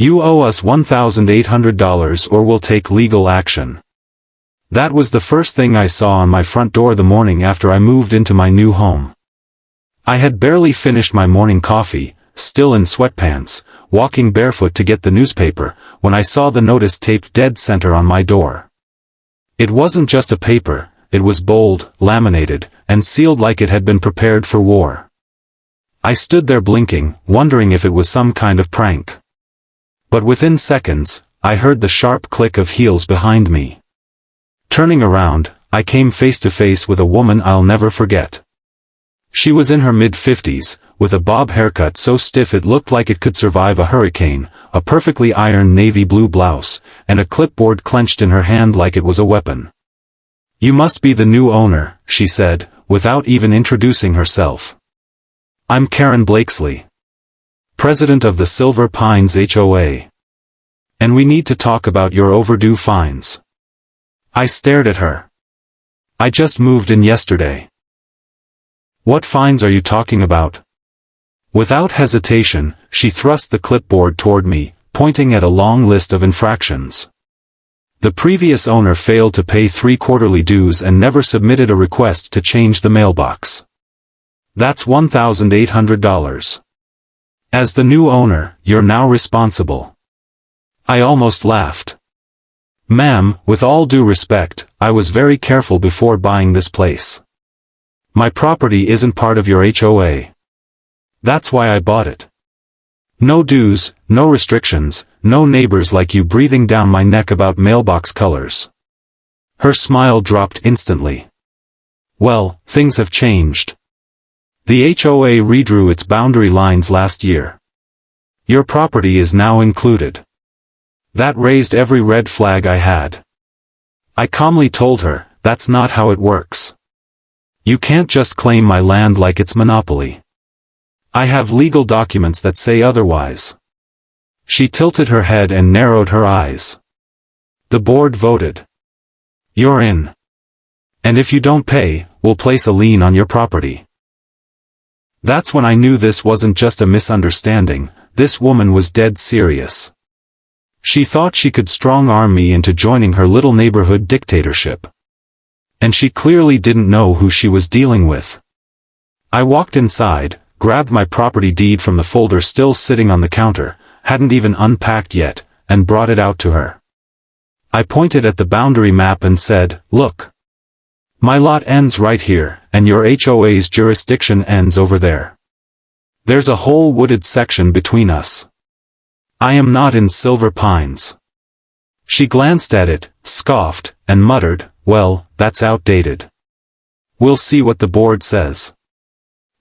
You owe us $1,800 or we'll take legal action. That was the first thing I saw on my front door the morning after I moved into my new home. I had barely finished my morning coffee, still in sweatpants, walking barefoot to get the newspaper, when I saw the notice taped dead center on my door. It wasn't just a paper, it was bold, laminated, and sealed like it had been prepared for war. I stood there blinking, wondering if it was some kind of prank. But within seconds, I heard the sharp click of heels behind me. Turning around, I came face to face with a woman I'll never forget. She was in her mid-50s, with a bob haircut so stiff it looked like it could survive a hurricane, a perfectly ironed navy blue blouse, and a clipboard clenched in her hand like it was a weapon. "You must be the new owner," she said, without even introducing herself. "I'm Karen Blakesley, president of the Silver Pines HOA. And we need to talk about your overdue fines." I stared at her. "I just moved in yesterday." "What fines are you talking about?" Without hesitation, she thrust the clipboard toward me, pointing at a long list of infractions. The previous owner failed to pay 3 quarterly dues and never submitted a request to change the mailbox. That's $1,800. As the new owner, you're now responsible. I almost laughed. "Ma'am, with all due respect, I was very careful before buying this place. My property isn't part of your HOA. That's why I bought it. No dues, no restrictions, no neighbors like you breathing down my neck about mailbox colors." Her smile dropped instantly. "Well, things have changed. The HOA redrew its boundary lines last year. Your property is now included." That raised every red flag I had. I calmly told her, "That's not how it works. You can't just claim my land like it's monopoly. I have legal documents that say otherwise." She tilted her head and narrowed her eyes. The board voted. "You're in. And if you don't pay, we'll place a lien on your property." That's when I knew this wasn't just a misunderstanding, this woman was dead serious. She thought she could strong-arm me into joining her little neighborhood dictatorship. And she clearly didn't know who she was dealing with. I walked inside, grabbed my property deed from the folder still sitting on the counter, hadn't even unpacked yet, and brought it out to her. I pointed at the boundary map and said, "Look. My lot ends right here, and your HOA's jurisdiction ends over there. There's a whole wooded section between us. I am not in Silver Pines." She glanced at it, scoffed, and muttered, "Well, that's outdated. We'll see what the board says."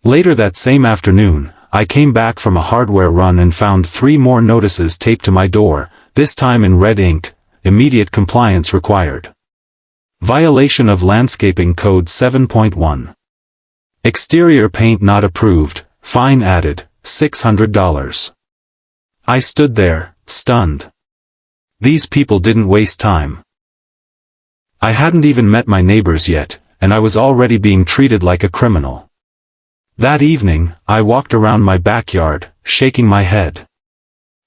Later that same afternoon, I came back from a hardware run and found 3 more notices taped to my door, this time in red ink, "Immediate compliance required. Violation of Landscaping Code 7.1. Exterior paint not approved, fine added, $600. I stood there, stunned. These people didn't waste time. I hadn't even met my neighbors yet, and I was already being treated like a criminal. That evening, I walked around my backyard, shaking my head.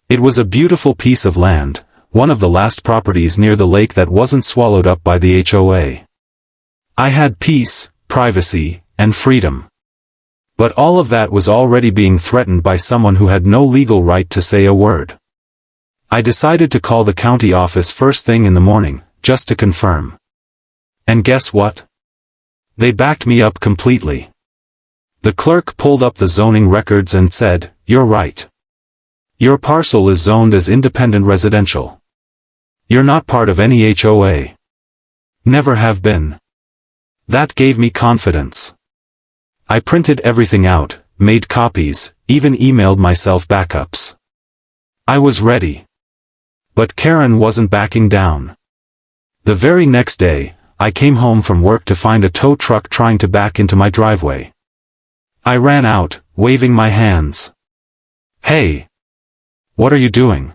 It was a beautiful piece of land, one of the last properties near the lake that wasn't swallowed up by the HOA. I had peace, privacy, and freedom. But all of that was already being threatened by someone who had no legal right to say a word. I decided to call the county office first thing in the morning, just to confirm. And guess what? They backed me up completely. The clerk pulled up the zoning records and said, "You're right. Your parcel is zoned as independent residential. You're not part of any HOA. Never have been." That gave me confidence. I printed everything out, made copies, even emailed myself backups. I was ready. But Karen wasn't backing down. The very next day, I came home from work to find a tow truck trying to back into my driveway. I ran out, waving my hands. "Hey! What are you doing?"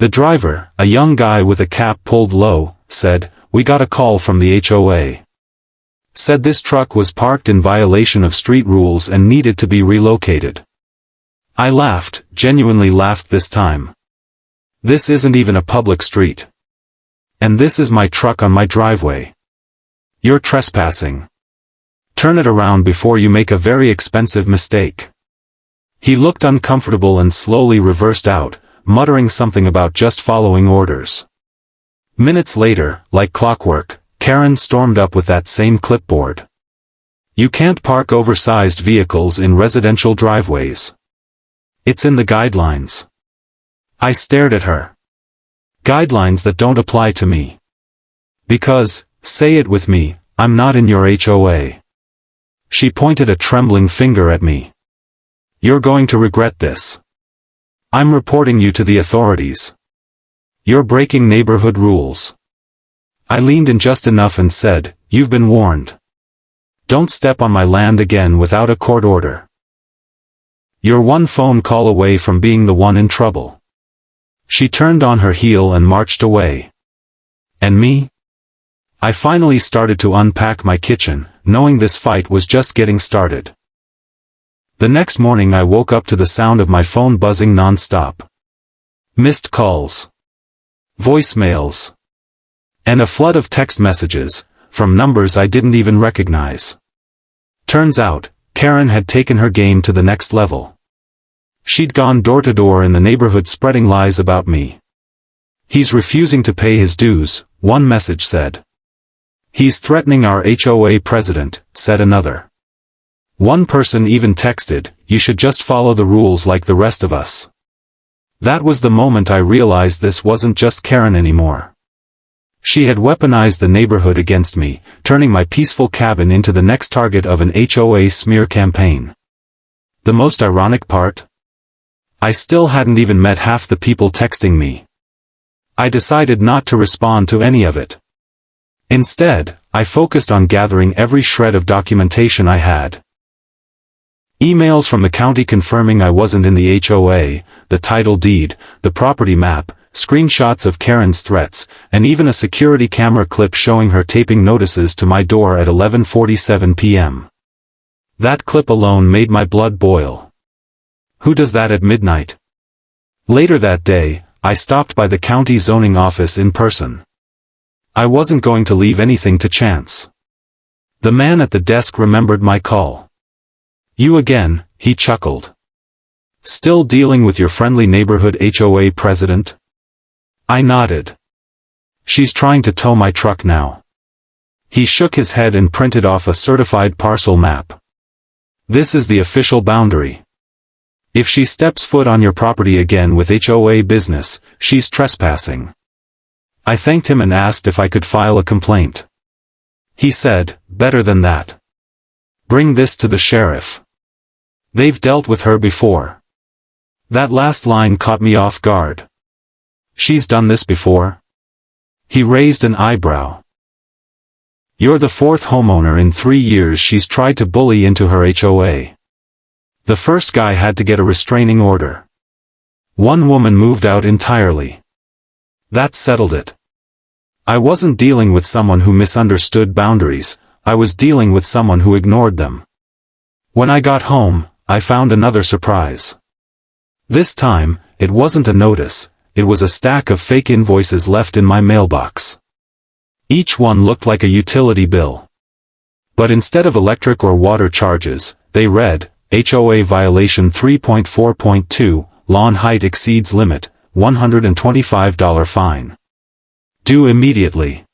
The driver, a young guy with a cap pulled low, said, "We got a call from the HOA. Said this truck was parked in violation of street rules and needed to be relocated." I laughed, genuinely laughed this time. This isn't even a public street. And this is my truck on my driveway. You're trespassing. Turn it around before you make a very expensive mistake. He looked uncomfortable and slowly reversed out, muttering something about just following orders. Minutes later, like clockwork, Karen stormed up with that same clipboard. You can't park oversized vehicles in residential driveways. It's in the guidelines. I stared at her. Guidelines that don't apply to me. Because, say it with me, I'm not in your HOA. She pointed a trembling finger at me. You're going to regret this. I'm reporting you to the authorities. You're breaking neighborhood rules. I leaned in just enough and said, you've been warned. Don't step on my land again without a court order. You're one phone call away from being the one in trouble. She turned on her heel and marched away. And me? I finally started to unpack my kitchen, knowing this fight was just getting started. The next morning I woke up to the sound of my phone buzzing non-stop. Missed calls. Voicemails. And a flood of text messages, from numbers I didn't even recognize. Turns out, Karen had taken her game to the next level. She'd gone door to door in the neighborhood spreading lies about me. He's refusing to pay his dues, one message said. He's threatening our HOA president, said another. One person even texted, you should just follow the rules like the rest of us. That was the moment I realized this wasn't just Karen anymore. She had weaponized the neighborhood against me, turning my peaceful cabin into the next target of an HOA smear campaign. The most ironic part? I still hadn't even met half the people texting me. I decided not to respond to any of it. Instead, I focused on gathering every shred of documentation I had. Emails from the county confirming I wasn't in the HOA, the title deed, the property map, screenshots of Karen's threats, and even a security camera clip showing her taping notices to my door at 11:47 p.m. That clip alone made my blood boil. Who does that at midnight? Later that day, I stopped by the county zoning office in person. I wasn't going to leave anything to chance. The man at the desk remembered my call. You again, he chuckled. Still dealing with your friendly neighborhood HOA president? I nodded. She's trying to tow my truck now. He shook his head and printed off a certified parcel map. This is the official boundary. If she steps foot on your property again with HOA business, she's trespassing. I thanked him and asked if I could file a complaint. He said, better than that. Bring this to the sheriff. They've dealt with her before. That last line caught me off guard. She's done this before? He raised an eyebrow. You're the fourth homeowner in 3 years she's tried to bully into her HOA. The first guy had to get a restraining order. One woman moved out entirely. That settled it. I wasn't dealing with someone who misunderstood boundaries, I was dealing with someone who ignored them. When I got home, I found another surprise. This time, it wasn't a notice, it was a stack of fake invoices left in my mailbox. Each one looked like a utility bill. But instead of electric or water charges, they read, HOA violation 3.4.2, lawn height exceeds limit, $125 fine. Due immediately.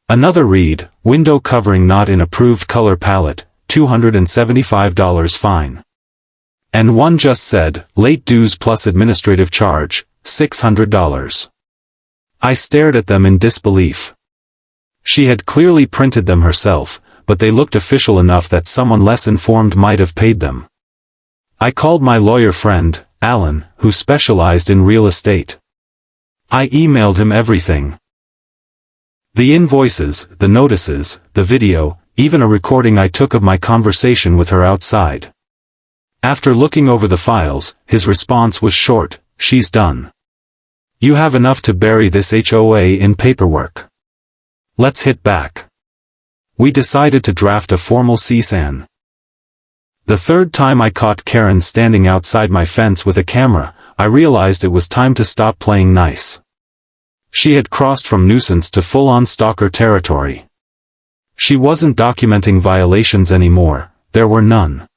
Another read, window covering not in approved color palette, $275 fine. And one just said, late dues plus administrative charge, $600. I stared at them in disbelief. She had clearly printed them herself, but they looked official enough that someone less informed might have paid them. I called my lawyer friend, Alan, who specialized in real estate. I emailed him everything. The invoices, the notices, the video, even a recording I took of my conversation with her outside. After looking over the files, his response was short, she's done. You have enough to bury this HOA in paperwork. Let's hit back. We decided to draft a formal CSAN. The third time I caught Karen standing outside my fence with a camera, I realized it was time to stop playing nice. She had crossed from nuisance to full-on stalker territory. She wasn't documenting violations anymore, there were none.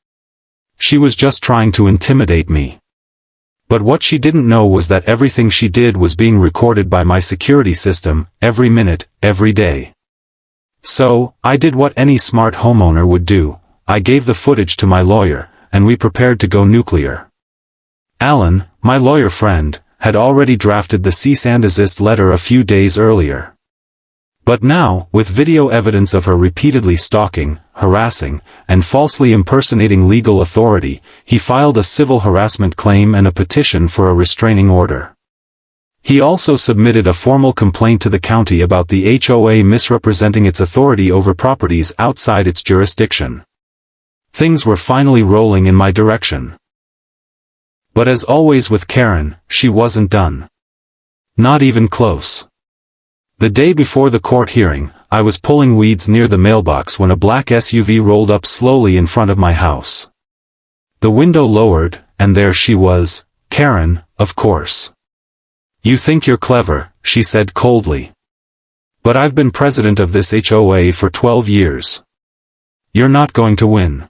She was just trying to intimidate me. But what she didn't know was that everything she did was being recorded by my security system, every minute, every day. So, I did what any smart homeowner would do. I gave the footage to my lawyer, and we prepared to go nuclear. Alan, my lawyer friend, had already drafted the cease and desist letter a few days earlier. But now, with video evidence of her repeatedly stalking, harassing, and falsely impersonating legal authority, he filed a civil harassment claim and a petition for a restraining order. He also submitted a formal complaint to the county about the HOA misrepresenting its authority over properties outside its jurisdiction. Things were finally rolling in my direction. But as always with Karen, she wasn't done. Not even close. The day before the court hearing, I was pulling weeds near the mailbox when a black SUV rolled up slowly in front of my house. The window lowered, and there she was, Karen, of course. "You think you're clever," she said coldly. "But I've been president of this HOA for 12 years. You're not going to win."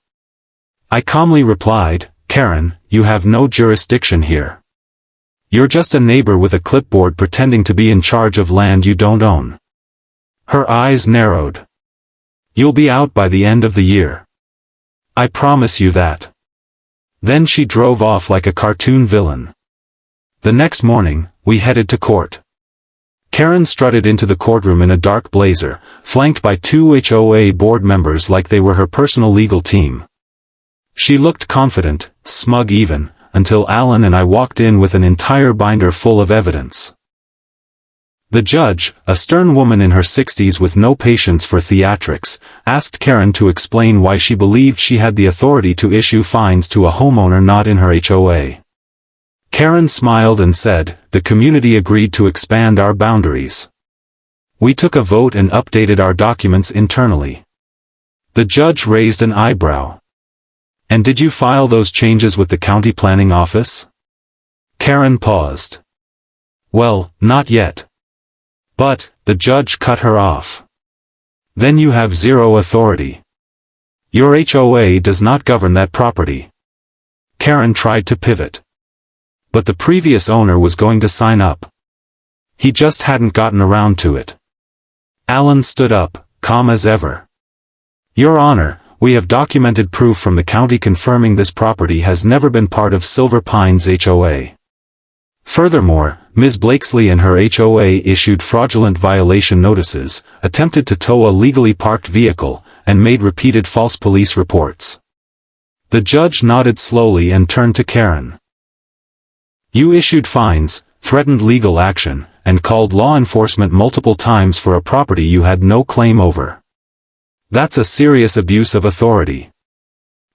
I calmly replied, "Karen, you have no jurisdiction here. You're just a neighbor with a clipboard pretending to be in charge of land you don't own." Her eyes narrowed. "You'll be out by the end of the year. I promise you that." Then she drove off like a cartoon villain. The next morning, we headed to court. Karen strutted into the courtroom in a dark blazer, flanked by 2 HOA board members like they were her personal legal team. She looked confident, smug even, until Alan and I walked in with an entire binder full of evidence. The judge, a stern woman in her 60s with no patience for theatrics, asked Karen to explain why she believed she had the authority to issue fines to a homeowner not in her HOA. Karen smiled and said, "The community agreed to expand our boundaries. We took a vote and updated our documents internally." The judge raised an eyebrow. "And did you file those changes with the county planning office?" Karen paused. "Well, not yet." "But," the judge cut her off. "Then you have zero authority. Your HOA does not govern that property." Karen tried to pivot. But the previous owner was going to sign up. He just hadn't gotten around to it. Alan stood up, calm as ever. "Your Honor, we have documented proof from the county confirming this property has never been part of Silver Pines HOA. Furthermore, Ms. Blakesley and her HOA issued fraudulent violation notices, attempted to tow a legally parked vehicle, and made repeated false police reports." The judge nodded slowly and turned to Karen. "You issued fines, threatened legal action, and called law enforcement multiple times for a property you had no claim over. That's a serious abuse of authority."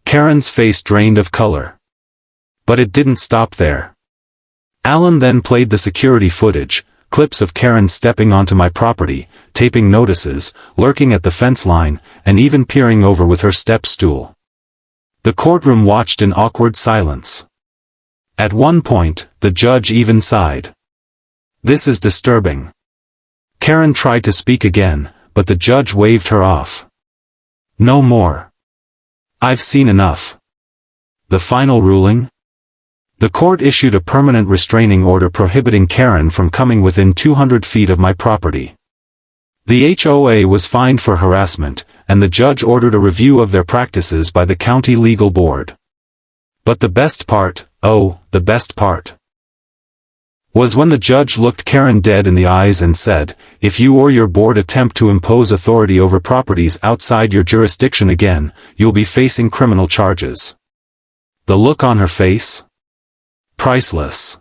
Karen's face drained of color. But it didn't stop there. Alan then played the security footage, clips of Karen stepping onto my property, taping notices, lurking at the fence line, and even peering over with her step stool. The courtroom watched in awkward silence. At one point, the judge even sighed. "This is disturbing." Karen tried to speak again, but the judge waved her off. "No more. I've seen enough." The final ruling? The court issued a permanent restraining order prohibiting Karen from coming within 200 feet of my property. The HOA was fined for harassment, and the judge ordered a review of their practices by the county legal board. But the best part, oh, the best part, was when the judge looked Karen dead in the eyes and said, "If you or your board attempt to impose authority over properties outside your jurisdiction again, you'll be facing criminal charges." The look on her face? Priceless.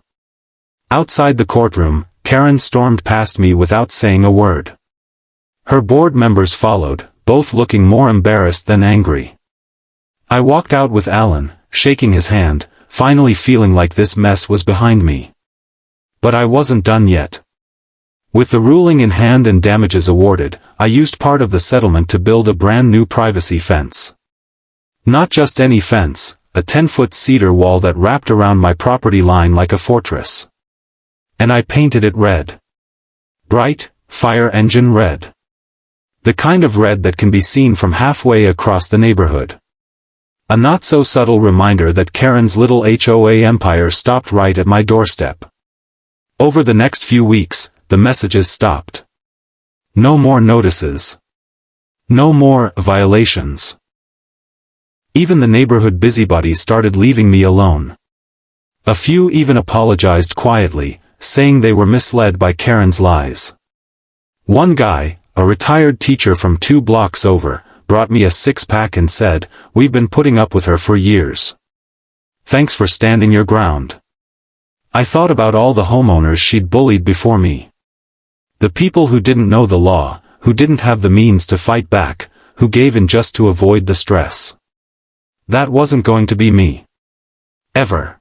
Outside the courtroom, Karen stormed past me without saying a word. Her board members followed, both looking more embarrassed than angry. I walked out with Alan, shaking his hand, finally feeling like this mess was behind me. But I wasn't done yet. With the ruling in hand and damages awarded, I used part of the settlement to build a brand new privacy fence. Not just any fence, a 10-foot cedar wall that wrapped around my property line like a fortress. And I painted it red. Bright, fire engine red. The kind of red that can be seen from halfway across the neighborhood. A not-so-subtle reminder that Karen's little HOA empire stopped right at my doorstep. Over the next few weeks, the messages stopped. No more notices. No more violations. Even the neighborhood busybodies started leaving me alone. A few even apologized quietly, saying they were misled by Karen's lies. One guy, a retired teacher from 2 blocks over, brought me a 6-pack and said, "We've been putting up with her for years. Thanks for standing your ground." I thought about all the homeowners she'd bullied before me. The people who didn't know the law, who didn't have the means to fight back, who gave in just to avoid the stress. That wasn't going to be me. Ever.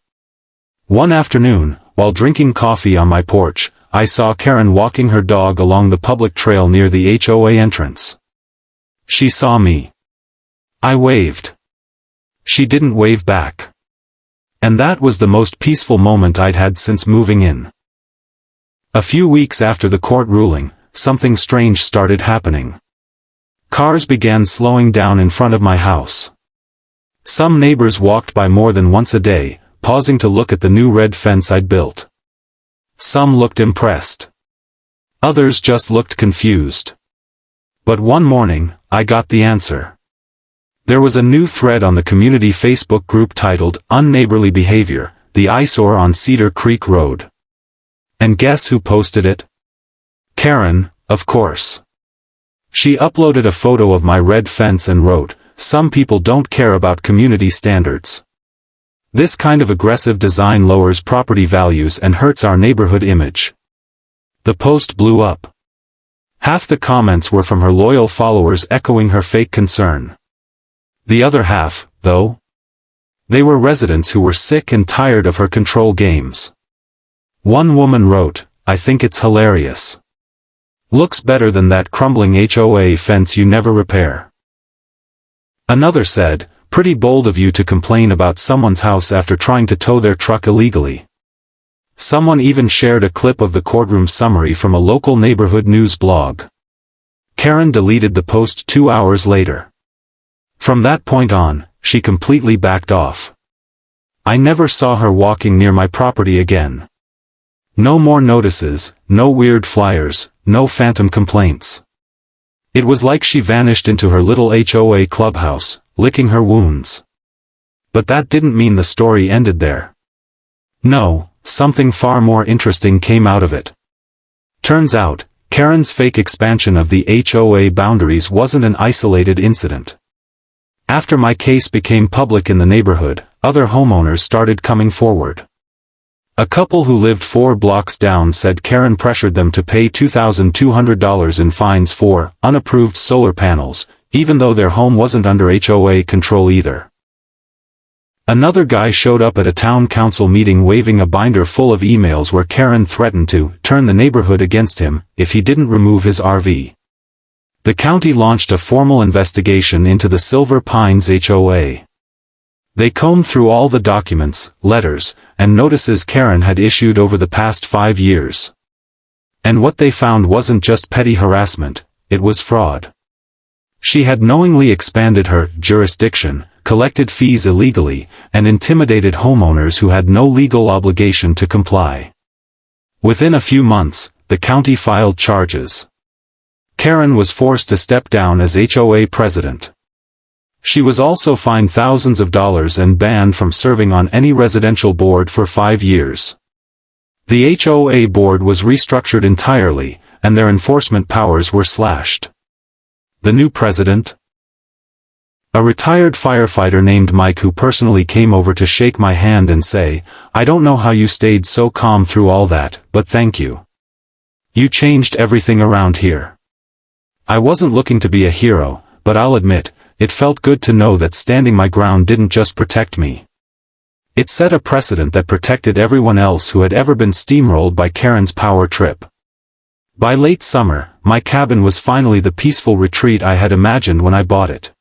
One afternoon, while drinking coffee on my porch, I saw Karen walking her dog along the public trail near the HOA entrance. She saw me. I waved. She didn't wave back. And that was the most peaceful moment I'd had since moving in. A few weeks after the court ruling, something strange started happening. Cars began slowing down in front of my house. Some neighbors walked by more than once a day, pausing to look at the new red fence I'd built. Some looked impressed. Others just looked confused. But one morning, I got the answer. There was a new thread on the community Facebook group titled, "Unneighborly Behavior, the Eyesore on Cedar Creek Road." And guess who posted it? Karen, of course. She uploaded a photo of my red fence and wrote, "Some people don't care about community standards. This kind of aggressive design lowers property values and hurts our neighborhood image." The post blew up. Half the comments were from her loyal followers echoing her fake concern. The other half, though? They were residents who were sick and tired of her control games. One woman wrote, "I think it's hilarious. Looks better than that crumbling HOA fence you never repair." Another said, "Pretty bold of you to complain about someone's house after trying to tow their truck illegally." Someone even shared a clip of the courtroom summary from a local neighborhood news blog. Karen deleted the post 2 hours later. From that point on, she completely backed off. I never saw her walking near my property again. No more notices, no weird flyers, no phantom complaints. It was like she vanished into her little HOA clubhouse, licking her wounds. But that didn't mean the story ended there. No, something far more interesting came out of it. Turns out, Karen's fake expansion of the HOA boundaries wasn't an isolated incident. After my case became public in the neighborhood, other homeowners started coming forward. A couple who lived 4 blocks down said Karen pressured them to pay $2,200 in fines for unapproved solar panels, even though their home wasn't under HOA control either. Another guy showed up at a town council meeting waving a binder full of emails where Karen threatened to turn the neighborhood against him if he didn't remove his RV. The county launched a formal investigation into the Silver Pines HOA. They combed through all the documents, letters, and notices Karen had issued over the past 5 years. And what they found wasn't just petty harassment, it was fraud. She had knowingly expanded her jurisdiction, collected fees illegally, and intimidated homeowners who had no legal obligation to comply. Within a few months, the county filed charges. Karen was forced to step down as HOA president. She was also fined thousands of dollars and banned from serving on any residential board for 5 years. The HOA board was restructured entirely, and their enforcement powers were slashed. The new president? A retired firefighter named Mike who personally came over to shake my hand and say, "I don't know how you stayed so calm through all that, but thank you. You changed everything around here." I wasn't looking to be a hero, but I'll admit, it felt good to know that standing my ground didn't just protect me. It set a precedent that protected everyone else who had ever been steamrolled by Karen's power trip. By late summer, my cabin was finally the peaceful retreat I had imagined when I bought it.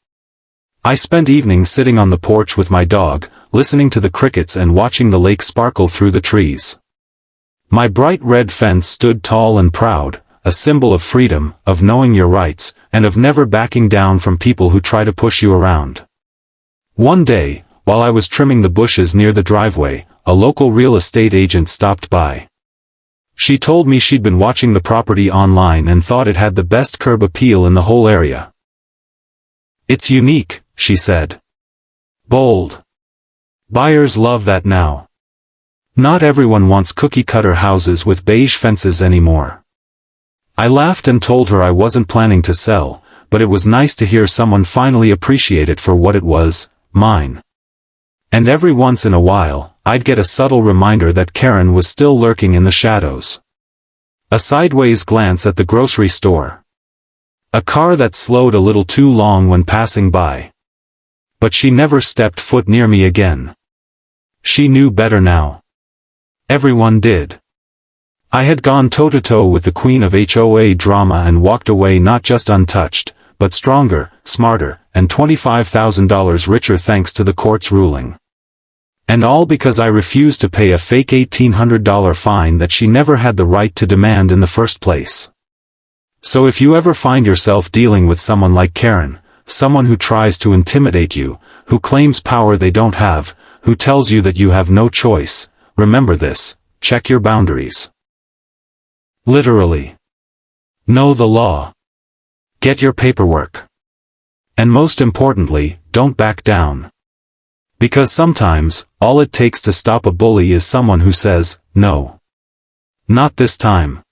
I spent evenings sitting on the porch with my dog, listening to the crickets and watching the lake sparkle through the trees. My bright red fence stood tall and proud, a symbol of freedom, of knowing your rights, and of never backing down from people who try to push you around. One day, while I was trimming the bushes near the driveway, a local real estate agent stopped by. She told me she'd been watching the property online and thought it had the best curb appeal in the whole area. "It's unique," she said. "Bold. Buyers love that now. Not everyone wants cookie-cutter houses with beige fences anymore." I laughed and told her I wasn't planning to sell, but it was nice to hear someone finally appreciate it for what it was, mine. And every once in a while, I'd get a subtle reminder that Karen was still lurking in the shadows. A sideways glance at the grocery store. A car that slowed a little too long when passing by. But she never stepped foot near me again. She knew better now. Everyone did. I had gone toe-to-toe with the queen of HOA drama and walked away not just untouched, but stronger, smarter, and $25,000 richer thanks to the court's ruling. And all because I refused to pay a fake $1,800 fine that she never had the right to demand in the first place. So if you ever find yourself dealing with someone like Karen, someone who tries to intimidate you, who claims power they don't have, who tells you that you have no choice, remember this: check your boundaries. Literally. Know the law. Get your paperwork. And most importantly, don't back down. Because sometimes, all it takes to stop a bully is someone who says, "No. Not this time."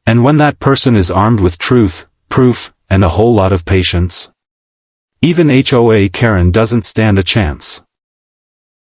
And when that person is armed with truth, proof, and a whole lot of patience, even HOA Karen doesn't stand a chance.